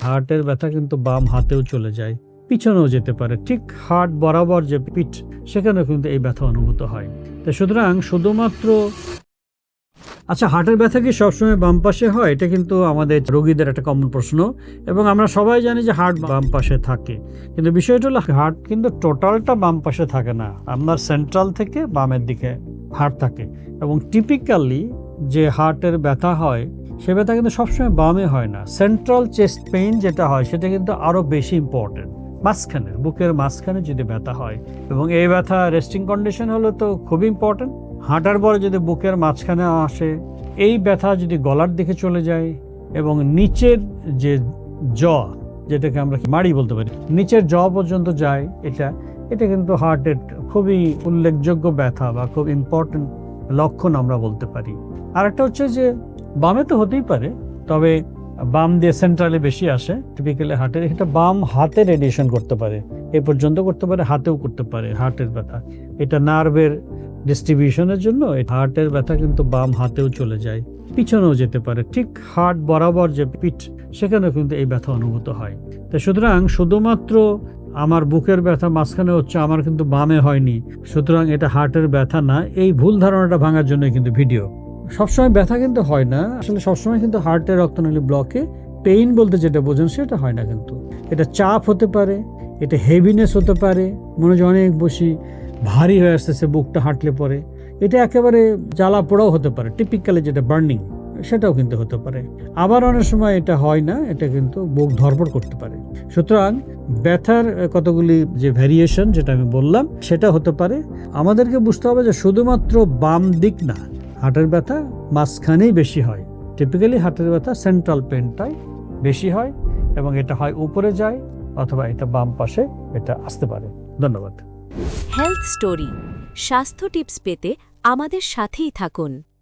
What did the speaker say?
হার্টের ব্যথা কিন্তু বাম হাতেও চলে যায়, পিছনেও যেতে পারে, ঠিক হার্ট বরাবর যে পিঠ সেখানেও কিন্তু এই ব্যথা অনুভূত হয়। তো সুতরাং শুধুমাত্র হার্টের ব্যথা কি সবসময় বাম পাশে হয়? এটা কিন্তু আমাদের রোগীদের একটা কমন প্রশ্ন, এবং আমরা সবাই জানি যে হার্ট বাম পাশে থাকে, কিন্তু বিষয়টা হলো হার্ট কিন্তু টোটালটা বাম পাশে থাকে না, আপনার সেন্ট্রাল থেকে বামের দিকে হার্ট থাকে। এবং টিপিক্যালি যে হার্টের ব্যথা হয় সে ব্যথা কিন্তু সবসময় বামে হয় না। সেন্ট্রাল চেস্ট পেইন যেটা হয় সেটা কিন্তু আরও বেশি ইম্পর্টেন্ট, মাঝখানে বুকের মাঝখানে যদি ব্যথা হয়, এবং এই ব্যথা রেস্টিং কন্ডিশন হলে তো খুবই ইম্পর্টেন্ট। হাঁটার পরে যদি বুকের মাঝখানে আসে, এই ব্যথা যদি গলার দিকে চলে যায় এবং নিচের যে জ, যেটাকে আমরা মাড়ি বলতে পারি, নিচের জ পর্যন্ত যায়, এটা কিন্তু হার্টের খুবই উল্লেখযোগ্য ব্যথা বা খুব ইম্পর্টেন্ট লক্ষণ আমরা বলতে পারি। আর একটা হচ্ছে যে বামে তো হতেই পারে, তবে বাম দিয়ে সেন্ট্রালে বেশি আসে টিপিক্যালি হার্টের, এটা বাম হাতে রেডিয়েশন করতে পারে, এ পর্যন্ত করতে পারে, হাতেও করতে পারে হার্টের ব্যথা। এটা নার্ভের ডিস্ট্রিবিউশনের জন্য হার্টের ব্যথা কিন্তু বাম হাতেও চলে যায়, পিছনেও যেতে পারে, ঠিক হার্ট বরাবর যে পিঠ সেখানেও কিন্তু এই ব্যথা অনুভূত হয়। তো সুতরাং শুধুমাত্র আমার বুকের ব্যথা মাঝখানে হচ্ছে, আমার কিন্তু বামে হয়নি, সুতরাং এটা হার্টের ব্যথা না, এই ভুল ধারণাটা ভাঙার জন্য কিন্তু ভিডিও। সবসময় ব্যথা কিন্তু হয় না, আসলে সবসময় কিন্তু হার্টের রক্তনালী ব্লকে পেইন বলতে যেটা বোঝেন সেটা হয় না, কিন্তু এটা চাপ হতে পারে, এটা হেভিনেস হতে পারে, মনে হয় অনেক বেশি ভারী হয়ে আসতেছে বুকটা হাঁটলে পরে, এটা একেবারে জ্বালা পোড়াও হতে পারে, টিপিক্যালি যেটা বার্নিং সেটাও কিন্তু হতে পারে। আবার অনেক সময় এটা হয় না, এটা কিন্তু বুক ধরপড় করতে পারে। সুতরাং ব্যথার কতগুলি যে ভ্যারিয়েশন যেটা আমি বললাম সেটা হতে পারে। আমাদেরকে বুঝতে হবে যে শুধুমাত্র বাম দিক না, হার্টের ব্যথা মাঝখানেই বেশি হয়। টিপিক্যালি হার্টের ব্যথা সেন্ট্রাল পেনটাই বেশি হয়, এবং এটা হয় উপরে যায় অথবা এটা বাম পাশে এটা আসতে পারে। ধন্যবাদ। হেলথ স্টোরি, স্বাস্থ্য টিপস পেতে আমাদের সাথেই থাকুন।